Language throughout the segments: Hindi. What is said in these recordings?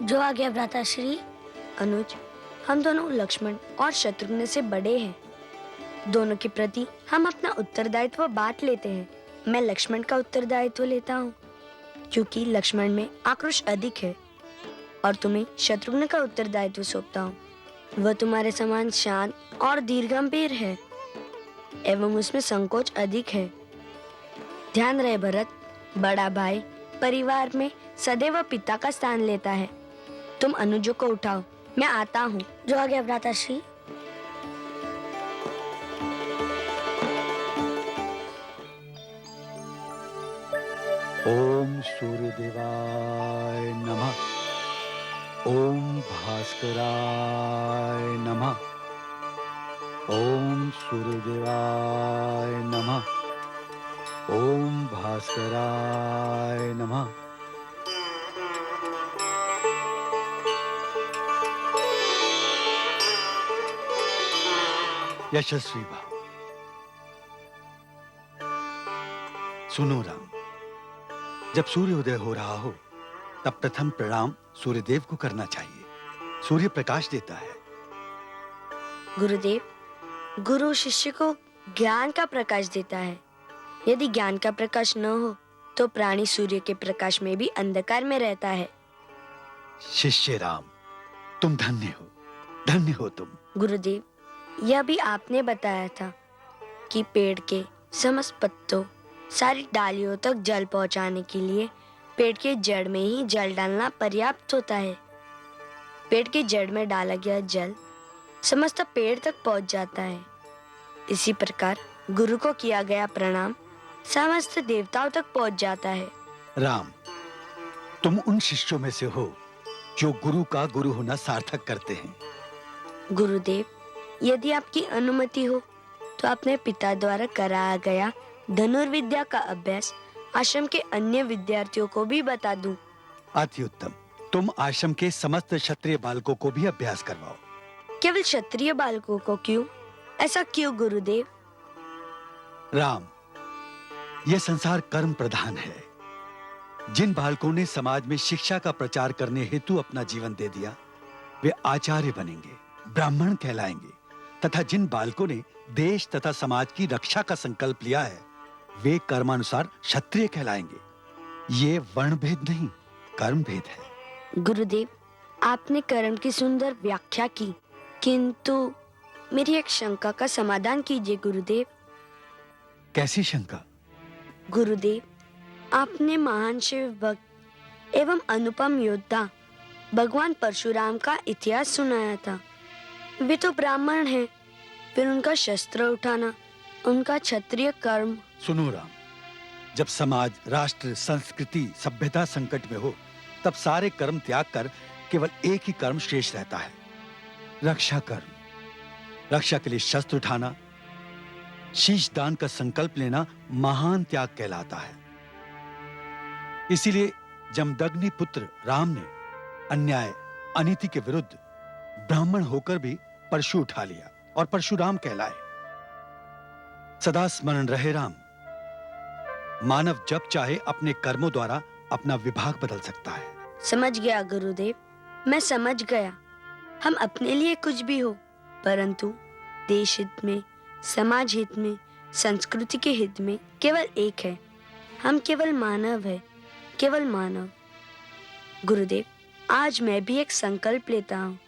जो आ गया भ्राताश्री। अनुज, हम दोनों लक्ष्मण और शत्रुघ्न से बड़े हैं। दोनों के प्रति हम अपना उत्तरदायित्व बांट लेते हैं। मैं लक्ष्मण का उत्तरदायित्व लेता हूँ क्योंकि लक्ष्मण में आक्रोश अधिक है, और तुम्हें शत्रुघ्न का उत्तरदायित्व सौंपता हूँ। वह तुम्हारे समान शांत और दीर्घगंभीर है एवं उसमें संकोच अधिक है। ध्यान रहे भरत, बड़ा भाई परिवार में सदैव पिता का स्थान लेता है। तुम अनुजों को उठाओ, मैं आता हूँ। जो आ गया भ्राताश्री। ओम सूर्यदेवाय नमः। ओम भास्कराय नमः। ओम सूर्यदेवाय नमः। ओम भास्कराय नमः। यशस्वी भव। सुनो राम, जब सूर्योदय हो रहा हो तब प्रथम प्रणाम सूर्यदेव को करना चाहिए। सूर्य प्रकाश देता है। गुरुदेव, गुरु शिष्य को ज्ञान का प्रकाश देता है। यदि ज्ञान का प्रकाश न हो तो प्राणी सूर्य के प्रकाश में भी अंधकार में रहता है। शिष्य राम, तुम धन्य हो, धन्य हो तुम। गुरुदेव, यह भी आपने बताया था कि पेड़ के समस्त पत्तों, सारी डालियों तक जल पहुंचाने के लिए पेड़ के जड़ में ही जल डालना पर्याप्त होता है। पेड़ के जड़ में डाला गया जल समस्त पेड़ तक पहुंच जाता है। इसी प्रकार गुरु को किया गया प्रणाम समस्त देवताओं तक पहुंच जाता है। राम, तुम उन शिष्यों में से हो जो गुरु का गुरु होना सार्थक करते हैं। गुरुदेव, यदि आपकी अनुमति हो तो अपने पिता द्वारा कराया गया धनुर्विद्या का अभ्यास आश्रम के अन्य विद्यार्थियों को भी बता दूं। अति उत्तम। तुम आश्रम के समस्त क्षत्रिय बालकों को भी अभ्यास करवाओ। केवल क्षत्रिय बालकों को क्यों? ऐसा क्यों गुरुदेव? राम, यह संसार कर्म प्रधान है। जिन बालकों ने समाज में शिक्षा का प्रचार करने हेतु अपना जीवन दे दिया, वे आचार्य बनेंगे, ब्राह्मण कहलाएंगे, तथा जिन बालकों ने देश तथा समाज की रक्षा का संकल्प लिया है, वे कर्मानुसार क्षत्रिय कहलाएंगे। ये वर्ण भेद नहीं, कर्म भेद है। गुरुदेव, आपने कर्म की सुंदर व्याख्या की, किंतु मेरी एक शंका का समाधान कीजिए गुरुदेव। कैसी शंका? गुरुदेव, आपने महान शिव भक्त एवं अनुपम योद्धा भगवान परशुराम का इतिहास सुनाया था। वे तो ब्राह्मण हैं, फिर उनका शस्त्र उठाना, उनका क्षत्रिय कर्म। सुनो राम, जब समाज, राष्ट्र, संस्कृति, सभ्यता संकट में हो, तब सारे कर्म त्याग कर केवल एक ही कर्म शेष रहता है, रक्षा कर्म। रक्षा के लिए शस्त्र उठाना, शीश दान का संकल्प लेना महान त्याग कहलाता है। इसीलिए जमदग्नि पुत्र राम ने अन्याय, अनीति के विरुद्ध ब्राह्मण होकर भी परशु उठा लिया और परशुराम कहलाए। सदा स्मरण रहे राम, मानव जब चाहे अपने कर्मों द्वारा अपना विभाग बदल सकता है। समझ गया गुरुदेव, मैं समझ गया। हम अपने लिए कुछ भी हो, परंतु देश हित में, समाज हित में, संस्कृति के हित में केवल एक है। हम केवल मानव है, केवल मानव। गुरुदेव, आज मैं भी एक संकल्प लेता हूँ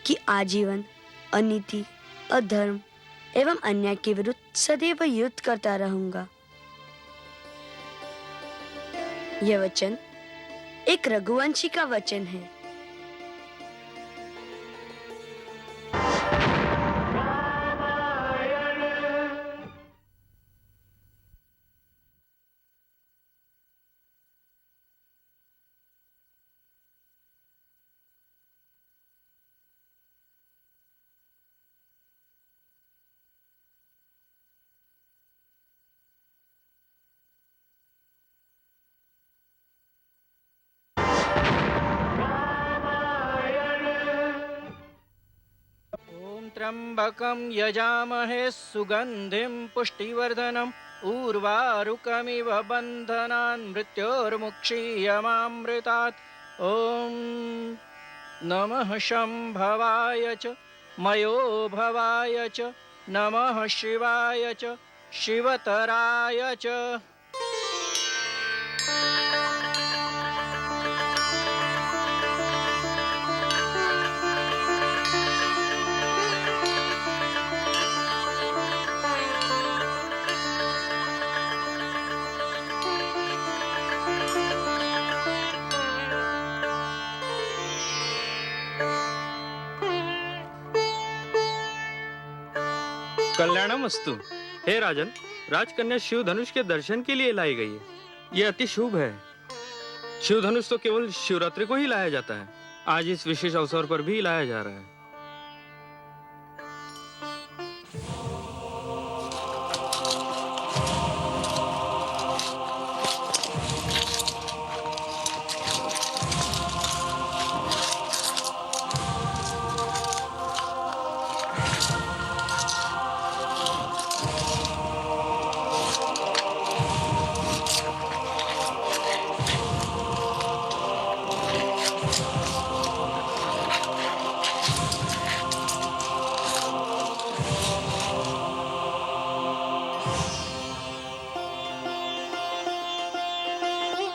कि आजीवन अनीति, अधर्म एवं अन्याय के विरुद्ध सदैव युद्ध करता रहूंगा। यह वचन एक रघुवंशी का वचन है। त्र्यंबकं यजामहे सुगंधिं पुष्टिवर्धनम् उर्वारुकमिव बन्धनान् मृत्योर्मुक्षीयमामृतात्। ओम नमः शंभवाय च मयो भवाय च नमः शिवाय च शिवतराय च। कल्याणमस्तु। हे राजन, राजकन्या शिव धनुष के दर्शन के लिए लाई गई है। यह अति शुभ है। शिव धनुष तो केवल शिवरात्रि को ही लाया जाता है। आज इस विशेष अवसर पर भी लाया जा रहा है।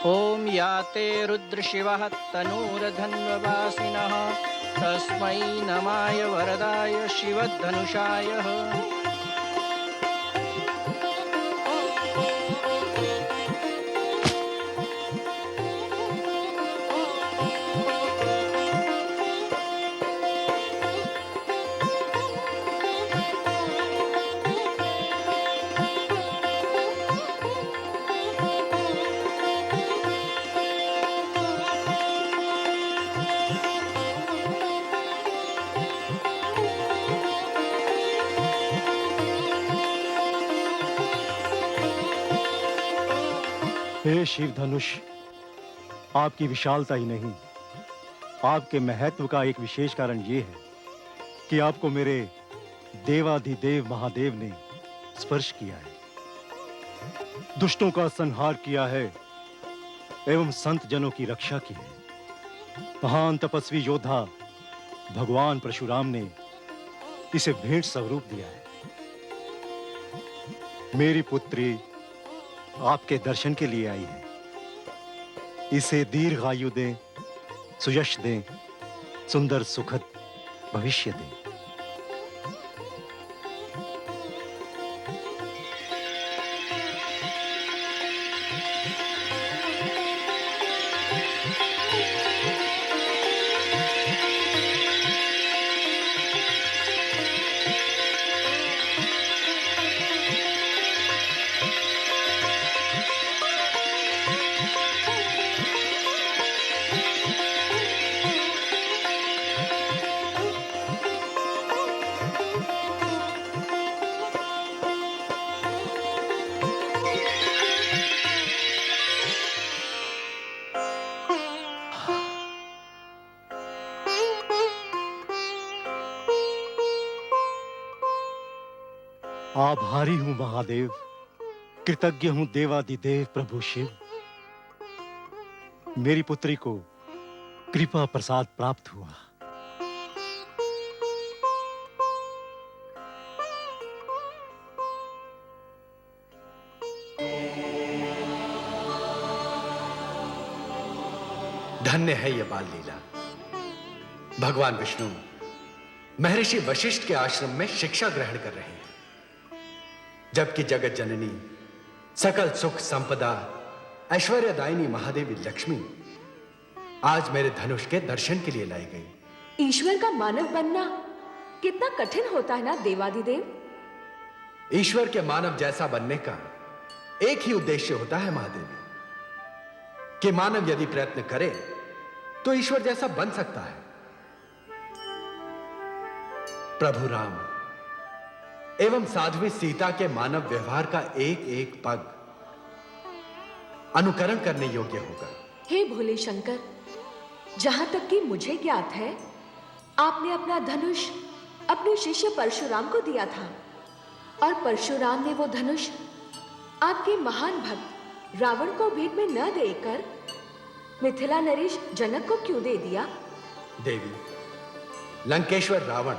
ॐ याते रुद्रशिवः तनूरधन्ववासिनः तस्मै नमाय वरदाय शिवधनुषाय। हे शिव धनुष, आपकी विशालता ही नहीं, आपके महत्व का एक विशेष कारण यह है कि आपको मेरे देवाधिदेव महादेव ने स्पर्श किया है, दुष्टों का संहार किया है एवं संत जनों की रक्षा की है। महान तपस्वी योद्धा भगवान परशुराम ने इसे भेंट स्वरूप दिया है। मेरी पुत्री आपके दर्शन के लिए आई है। इसे दीर्घायु दें, सुयश दें, सुंदर सुखद भविष्य दें। आभारी हूं महादेव, कृतज्ञ हूं देवादिदेव प्रभु शिव। मेरी पुत्री को कृपा प्रसाद प्राप्त हुआ। धन्य है यह बाल लीला। भगवान विष्णु महर्षि वशिष्ठ के आश्रम में शिक्षा ग्रहण कर रहे हैं, जबकि जगत जननी सकल सुख संपदा ऐश्वर्यदायिनी महादेवी लक्ष्मी आज मेरे धनुष के दर्शन के लिए लाई गई। ईश्वर का मानव बनना कितना कठिन होता है ना देवादिदेव। ईश्वर के मानव जैसा बनने का एक ही उद्देश्य होता है महादेवी, कि मानव यदि प्रयत्न करे तो ईश्वर जैसा बन सकता है। प्रभु राम एवं साध्वी सीता के मानव व्यवहार का एक एक पग अनुकरण करने योग्य होगा। हे भोले शंकर, जहां तक कि मुझे ज्ञात है, आपने अपना धनुष अपने शिष्य परशुराम को दिया था, और परशुराम ने वो धनुष आपके महान भक्त रावण को भेंट में न देकर मिथिला नरेश जनक को क्यों दे दिया? देवी, लंकेश्वर रावण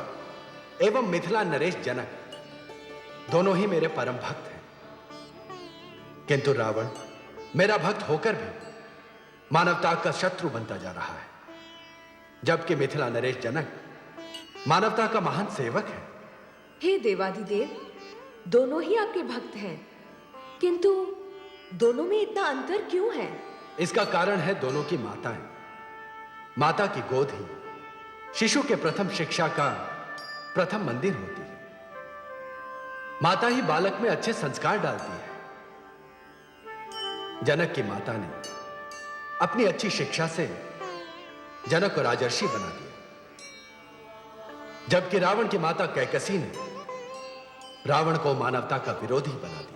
एवं मिथिला नरेश जनक दोनों ही मेरे परम भक्त हैं, किंतु रावण मेरा भक्त होकर भी मानवता का शत्रु बनता जा रहा है, जबकि मिथिला नरेश जनक मानवता का महान सेवक है। हे देवाधिदेव, दोनों ही आपके भक्त हैं, किंतु दोनों में इतना अंतर क्यों है? इसका कारण है दोनों की माताएं। माता की गोद ही शिशु के प्रथम शिक्षा का प्रथम मंदिर होती है। माता ही बालक में अच्छे संस्कार डालती है। जनक की माता ने अपनी अच्छी शिक्षा से जनक को राजर्षि बना दिया, जबकि रावण की माता कैकसी ने रावण को मानवता का विरोधी बना दिया।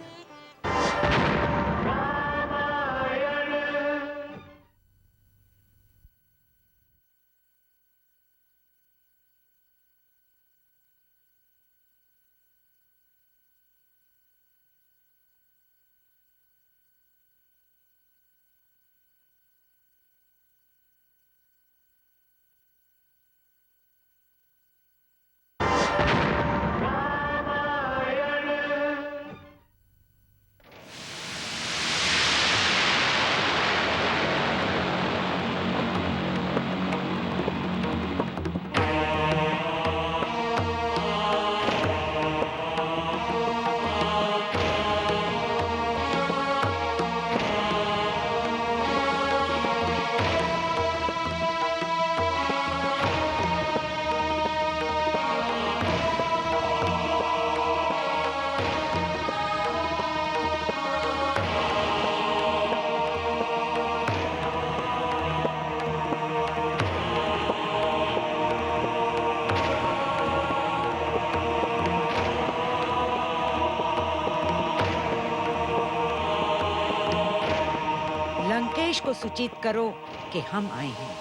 लंकेश को सूचित करो कि हम आए हैं।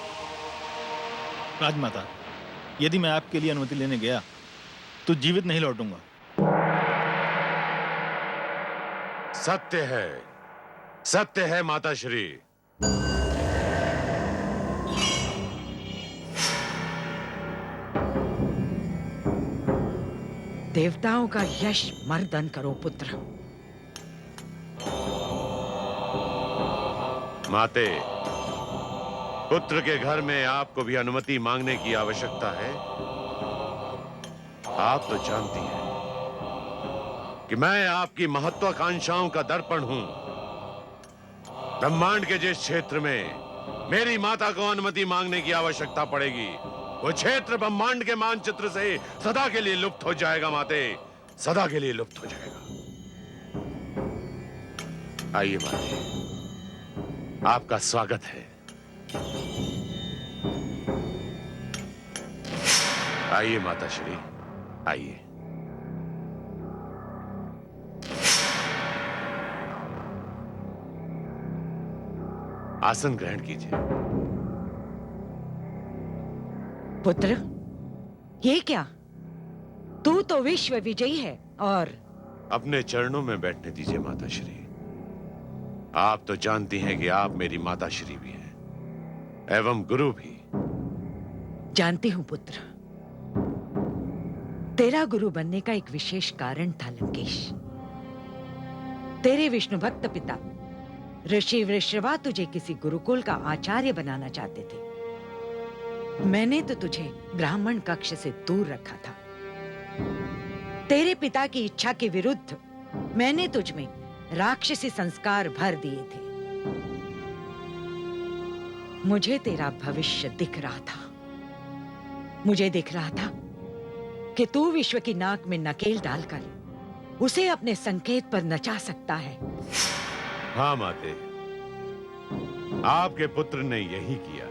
राजमाता, यदि मैं आपके लिए अनुमति लेने गया तो जीवित नहीं लौटूंगा। सत्य है माता श्री। देवताओं का यश मर्दन करो पुत्र। माते, पुत्र के घर में आपको भी अनुमति मांगने की आवश्यकता है। आप तो जानती हैं कि मैं आपकी महत्वाकांक्षाओं का दर्पण हूं। ब्रह्मांड के जिस क्षेत्र में मेरी माता को अनुमति मांगने की आवश्यकता पड़ेगी, वो क्षेत्र ब्रह्मांड के मानचित्र से सदा के लिए लुप्त हो जाएगा माते, सदा के लिए लुप्त हो जाएगा। आइए माते, आपका स्वागत है। आइए माता श्री, आइए। आसन ग्रहण कीजिए। पुत्र, ये क्या? तू तो विश्व विजयी है और अपने चरणों में बैठने दीजिए माता श्री। आप तो जानती हैं कि आप मेरी माता श्री भी हैं एवं गुरु भी। जानती हूं पुत्र, तेरा गुरु बनने का एक विशेष कारण था लंकेश। तेरे विष्णु भक्त पिता ऋषि वृषभा तुझे किसी गुरुकुल का आचार्य बनाना चाहते थे। मैंने तो तुझे ब्राह्मण कक्ष से दूर रखा था। तेरे पिता की इच्छा के विरुद्ध मैंने तुझ में राक्षसी संस्कार भर दिए थे। मुझे तेरा भविष्य दिख रहा था। मुझे दिख रहा था कि तू विश्व की नाक में नकेल डालकर उसे अपने संकेत पर नचा सकता है। हाँ माते, आपके पुत्र ने यही किया।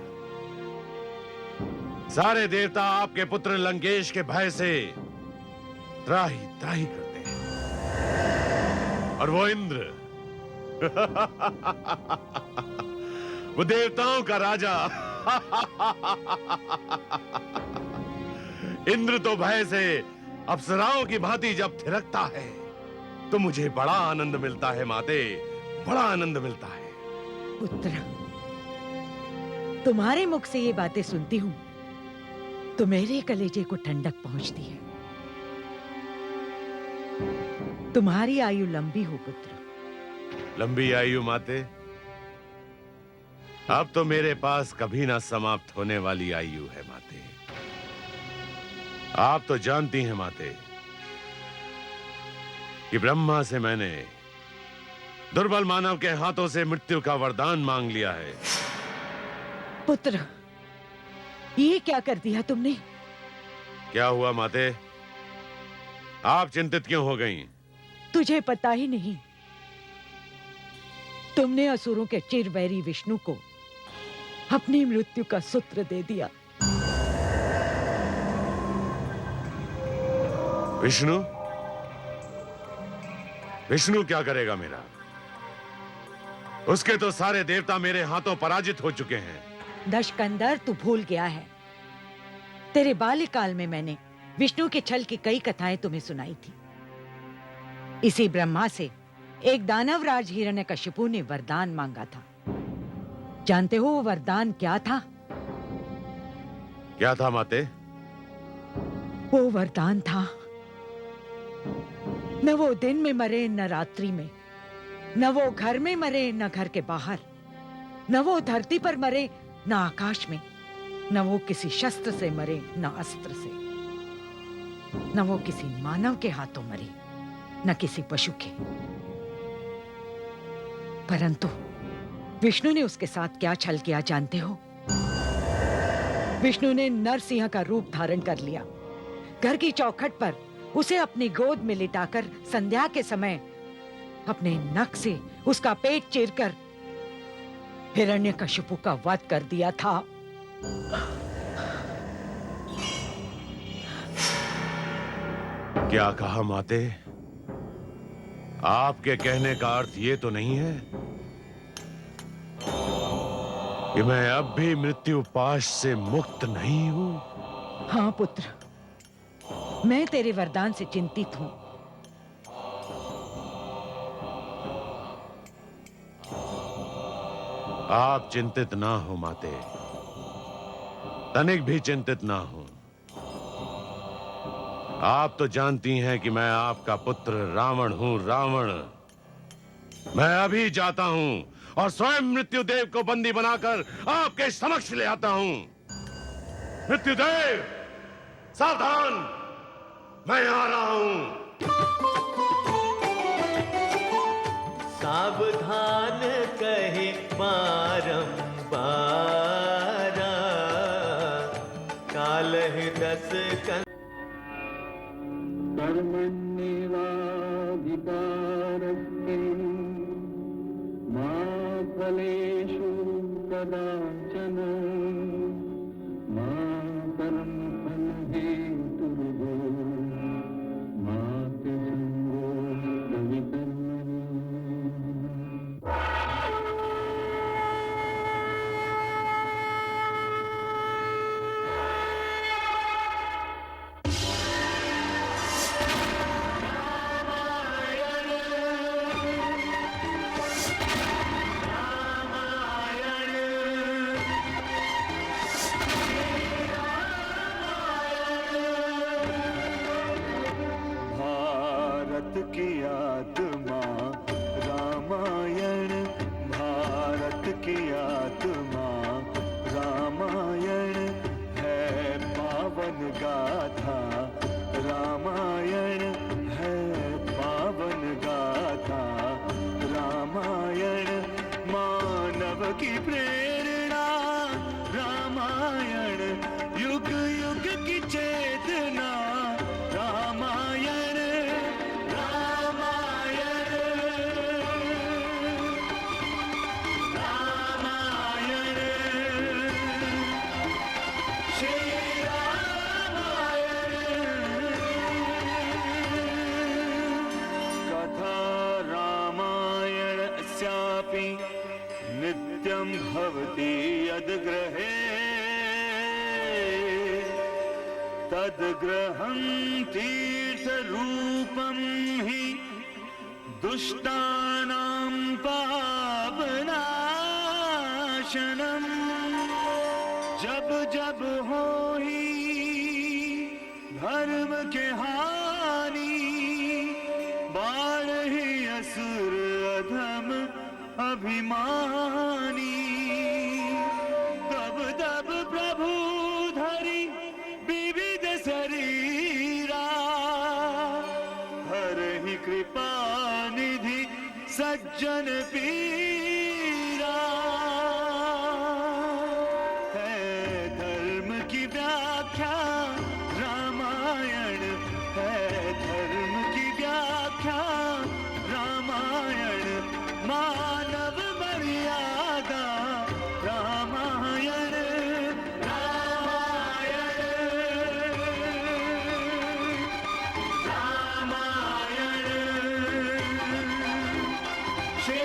सारे देवता आपके पुत्र लंकेश के भय से त्राही त्राही करते हैं, और वो इंद्र वो देवताओं का राजा इंद्र तो भय से अप्सराओं की भांति जब थिरकता है तो मुझे बड़ा आनंद मिलता है माते, बड़ा आनंद मिलता है। पुत्र, तुम्हारे मुख से ये बातें सुनती हूं तो मेरे कलेजे को ठंडक पहुंचती है। तुम्हारी आयु लंबी हो पुत्र। लंबी आयु माते, अब तो मेरे पास कभी ना समाप्त होने वाली आयु है माते। आप तो जानती हैं माते कि ब्रह्मा से मैंने दुर्बल मानव के हाथों से मृत्यु का वरदान मांग लिया है। पुत्र, ये क्या कर दिया तुमने? क्या हुआ माते? आप चिंतित क्यों हो गईं? तुझे पता ही नहीं, तुमने असुरों के चिरवैरी विष्णु को अपनी मृत्यु का सूत्र दे दिया। विष्णु? विष्णु क्या करेगा मेरा? उसके तो सारे देवता मेरे हाथों पराजित हो चुके हैं। दशकंदर, तू भूल गया है। तेरे बाल्यकाल में मैंने विष्णु के छल की कई कथाएं तुम्हें सुनाई थी। इसी ब्रह्मा से एक दानवराज हिरण्यकशिपु ने वरदान मांगा था। जानते हो वो वरदान क्या था? क्या था माते? वो वरदान था, न वो दिन में मरे न रात्रि में, न वो घर में मरे न घर के बाहर, न वो धरती पर मरे न आकाश में, न वो किसी शस्त्र से मरे न अस्त्र से, न वो किसी मानव के हाथों मरे न किसी पशु के। परंतु विष्णु ने उसके साथ क्या छल किया जानते हो? विष्णु ने नरसिंह का रूप धारण कर लिया। घर की चौखट पर उसे अपनी गोद में लिटाकर संध्या के समय अपने नख से उसका पेट चीरकर हिरण्यकशिपु का वध कर दिया था। क्या कहा माते? आपके कहने का अर्थ ये तो नहीं है कि मैं अब भी मृत्यु पाश से मुक्त नहीं हूं? हाँ पुत्र, मैं तेरे वरदान से चिंतित हूं। आप चिंतित ना हो माते, तनिक भी चिंतित ना हो। आप तो जानती हैं कि मैं आपका पुत्र रावण हूं, रावण। मैं अभी जाता हूं और स्वयं मृत्युदेव को बंदी बनाकर आपके समक्ष ले आता हूं। मृत्युदेव, सावधान, मैं आ रहा हूं। सावधान कहे बारंबार, कालह दस कर्मण्येवाधिकारस्ते मा फलेषु कदाचन मा कर्मफलहेतुर्भो मा ते संगोऽस्त्वविकर्मणि। भारत की आत्मा रामायण, भारत की आत्मा रामायण है पावन गाथा, रामायण है पावन गाथा, रामायण मानव की प्रेरणा, रामायण युग युग की चेतना, रामायण रामायण रामायण श्री रामायण। कथा रामायणस्यापि नित्यं भवति यद्गृहे, तद्गृहं तीर्थरूपं हि दुष्टानां पापनाशनम्। जब जब हो ही के हानि, बाढ़ ही असुर अधम अभिमानी। तब तब प्रभु धरि विविध शरीरा, हर ही कृपा निधि सज्जन पीरा। है धर्म की व्याख्या रामायण, है धर्म की व्याख्या रामायण। मानव मर्यादा रामायण, रामायण, रामायण। श्री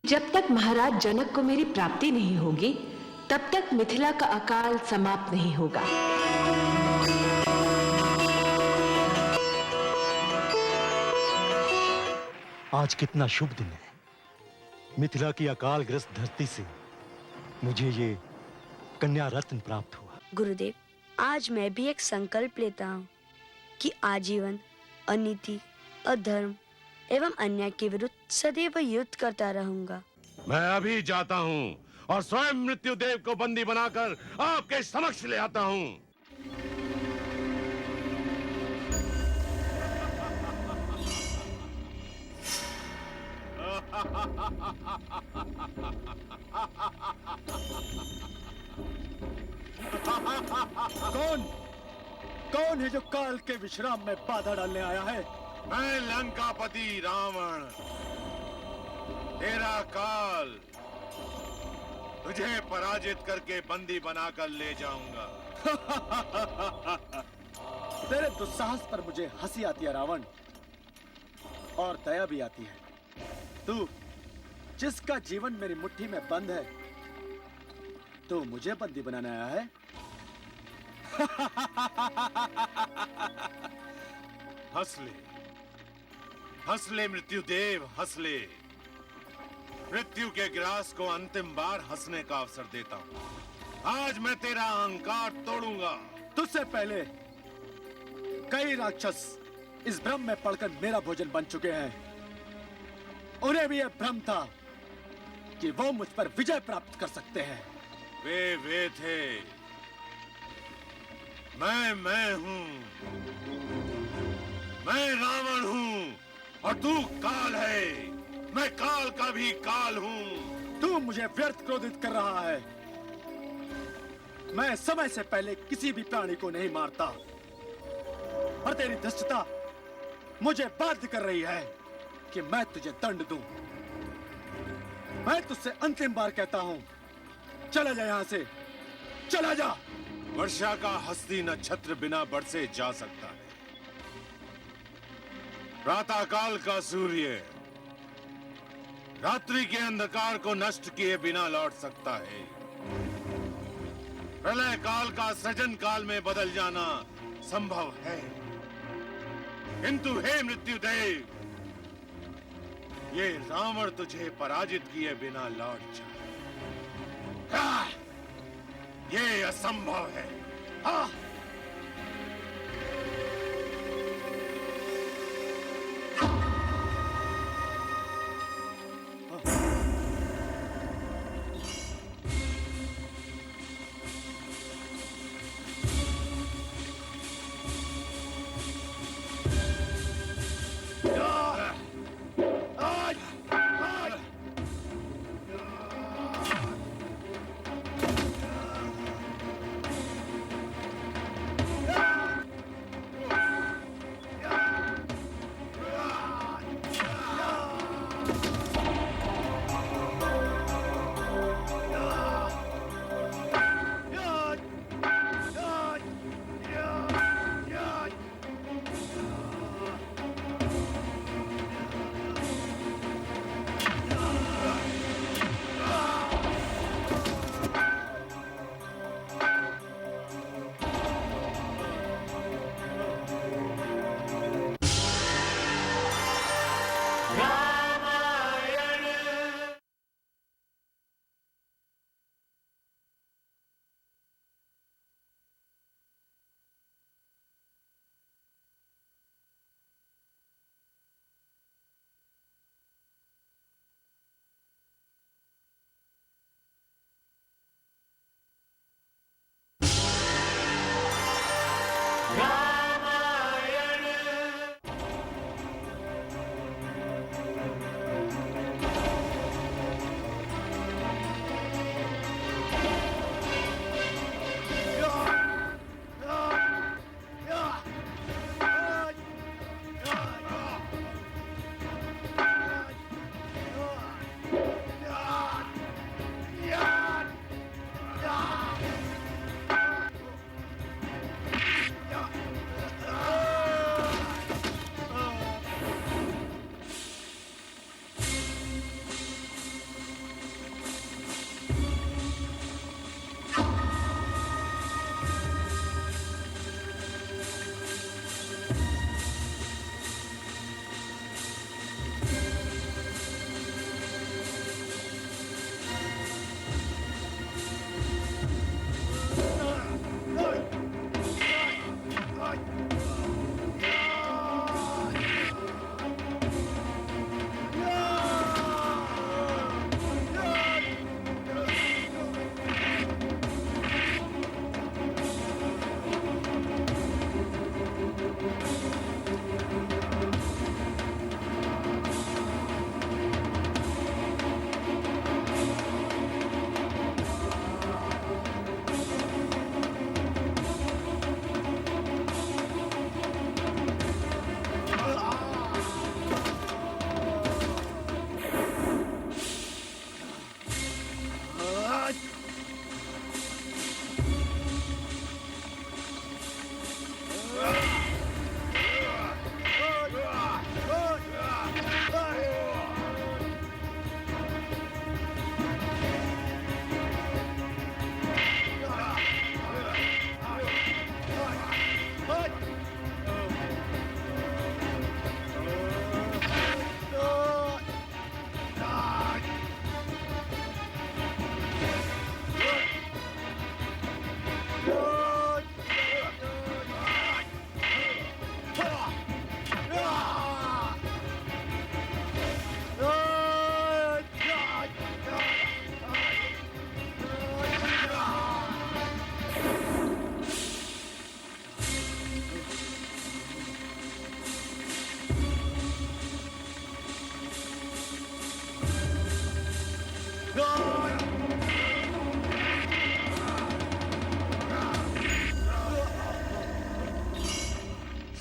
जब तक महाराज जनक को मेरी प्राप्ति नहीं होगी, तब तक मिथिला का अकाल समाप्त नहीं होगा। आज कितना शुभ दिन है। मिथिला की अकालग्रस्त धरती से मुझे ये कन्या रत्न प्राप्त हुआ। गुरुदेव, आज मैं भी एक संकल्प लेता हूँ कि आजीवन अनीति, अधर्म एवं अन्याय के विरुद्ध सदैव युद्ध करता रहूंगा। मैं अभी जाता हूँ और स्वयं मृत्युदेव को बंदी बनाकर आपके समक्ष ले आता हूँ। कौन है जो काल के विश्राम में बाधा डालने आया है? मैं लंकापति रावण, तेरा काल तुझे पराजित करके बंदी बनाकर ले जाऊंगा। तेरे दुस्साहस पर मुझे हंसी आती है रावण, और दया भी आती है। तू जिसका जीवन मेरी मुट्ठी में बंद है, तो मुझे बंदी बनाने आया है? हंस ले, हंस ले मृत्युदेव, हंस ले। मृत्यु के ग्रास को अंतिम बार हंसने का अवसर देता हूँ। आज मैं तेरा अहंकार तोड़ूंगा। तुझसे पहले कई राक्षस इस भ्रम में पड़कर मेरा भोजन बन चुके हैं। उन्हें भी यह भ्रम था कि वो मुझ पर विजय प्राप्त कर सकते हैं। वे थे। मैं हूँ। मैं रावण हूँ और तू काल है। मैं काल का भी काल हूँ। तू मुझे व्यर्थ क्रोधित कर रहा है। मैं समय से पहले किसी भी प्राणी को नहीं मारता, और तेरी धृष्टता मुझे बाध्य कर रही है कि मैं तुझे दंड दूं। मैं तुझसे अंतिम बार कहता हूं, चला जा यहां से, चला जा। वर्षा का हस्ती नक्षत्र बिना बरसे जा सकता है। प्रातःकाल का सूर्य रात्रि के अंधकार को नष्ट किए बिना लौट सकता है। प्रलय काल का सृजन काल में बदल जाना संभव है, किंतु हे मृत्युदेव, ये रावण तुझे पराजित किए बिना लौट जाए, ये असंभव है।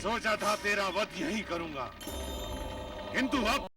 सोचा था तेरा वध यही करूंगा, किंतु अब